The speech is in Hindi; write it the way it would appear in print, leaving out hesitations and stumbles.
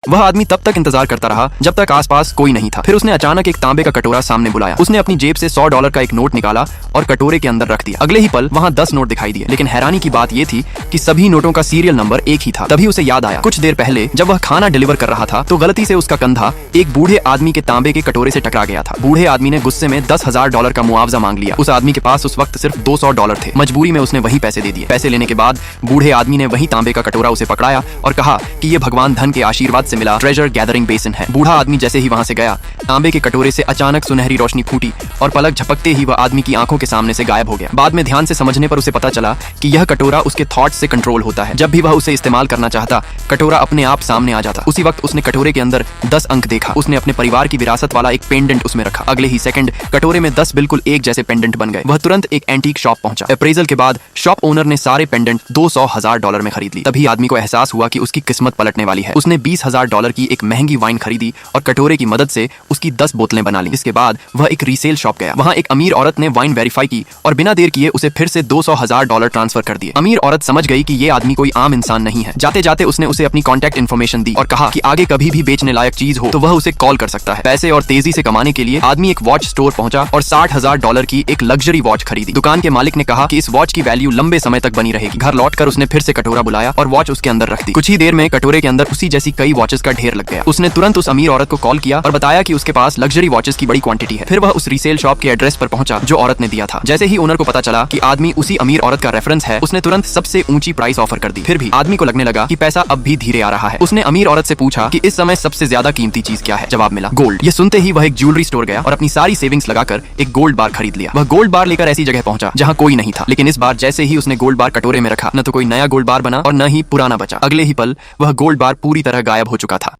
वह आदमी तब तक इंतजार करता रहा जब तक आसपास कोई नहीं था। फिर उसने अचानक एक तांबे का कटोरा सामने बुलाया। उसने अपनी जेब से $100 का एक नोट निकाला और कटोरे के अंदर रख दिया। अगले ही पल वहाँ 10 नोट दिखाई दिए, लेकिन हैरानी की बात यह थी कि सभी नोटों का सीरियल नंबर एक ही था। तभी उसे याद आया, कुछ देर पहले जब वह खाना डिलीवर कर रहा था तो गलती से उसका कंधा एक बूढ़े आदमी के तांबे के कटोरे से टकरा गया था। बूढ़े आदमी ने गुस्से में $10,000 का मुआवजा मांग लिया। उस आदमी के पास उस वक्त सिर्फ $200 थे। मजबूरी में उसने वही पैसे दे दिए। पैसे लेने के बाद बूढ़े आदमी ने वही तांबे का कटोरा उसे पकड़ाया और कहा कि ये भगवान धन के आशीर्वाद से मिला ट्रेजर गैदरिंग बेसिन है। बूढ़ा आदमी जैसे ही वहां से गया, तांबे के कटोरे से अचानक सुनहरी रोशनी फूटी और पलक झपकते ही वह आदमी की आंखों के सामने से गायब हो गया। बाद में ध्यान से समझने पर उसे पता चला कि यह कटोरा उसके थॉट्स से कंट्रोल होता है। जब भी वह उसे इस्तेमाल करना चाहता, कटोरा अपने आप सामने आ जाता। उसी वक्त उसने कटोरे के अंदर 10 अंक देखा। उसने अपने परिवार की विरासत वाला एक पेंडेंट उसमें रखा। अगले ही सेकंड कटोरे में 10 बिल्कुल एक जैसे पेंडेंट बन गए। वह तुरंत एक एंटीक शॉप पहुंचा। अप्रेजल के बाद शॉप ओनर ने सारे पेंडेंट $200,000 में खरीद ली। तभी आदमी को एहसास हुआ कि उसकी किस्मत पलटने वाली है। उसने $20,000 की एक महंगी वाइन खरीदी और कटोरे की मदद से उसकी 10 बोतलें बना ली। इसके बाद वह एक रीसेल शॉप गया। वहां एक अमीर औरत ने वाइन वेरीफाई की और बिना देर किए उसे फिर से $200,000 ट्रांसफर कर दिए। अमीर औरत समझ गई कि ये आदमी कोई आम इंसान नहीं है। जाते जाते उसने उसे अपनी कॉन्टैक्ट इन्फॉर्मेशन दी और कहा कि आगे कभी भी बेचने लायक चीज हो तो वह उसे कॉल कर सकता है। पैसे और तेजी से कमाने के लिए आदमी एक वॉच स्टोर पहुंचा और $60,000 की एक लग्जरी वॉच खरीदी। दुकान के मालिक ने कहा कि इस वॉच की वैल्यू लंबे समय तक बनी रहेगी। घर लौटकर उसने फिर से कटोरा बुलाया और वॉच उसके अंदर रख दी। कुछ ही देर में कटोरे के अंदर उसी जैसी कई वॉचेस का ढेर लग गया। उसने तुरंत उस अमीर औरत को कॉल किया और बताया कि उसके पास लग्जरी वॉचेस की बड़ी क्वांटिटी है। फिर वह उस रीसेल शॉप के एड्रेस पर पहुंचा जो औरत ने दिया था। जैसे ही ओनर को पता चला कि आदमी उसी अमीर औरत का रेफरेंस है, उसने तुरंत सबसे ऊंची प्राइस ऑफर कर दी। फिर भी आदमी को लगने लगा कि पैसा अब भी धीरे आ रहा है। उसने अमीर औरत से पूछा कि इस समय सबसे ज्यादा कीमती चीज क्या है। जवाब मिला गोल्ड। ये सुनते ही वह एक ज्वेलरी स्टोर गया और अपनी सारी सेविंग्स लगाकर एक गोल्ड बार खरीद लिया। वह गोल्ड बार लेकर ऐसी जगह पहुंचा जहां कोई नहीं था, लेकिन इस बार जैसे ही उसने गोल्ड बार कटोरे में रखा, न तो कोई नया गोल्ड बार बना और न ही पुराना बचा। अगले ही पल वह गोल्ड बार पूरी तरह गायब हो चुका था।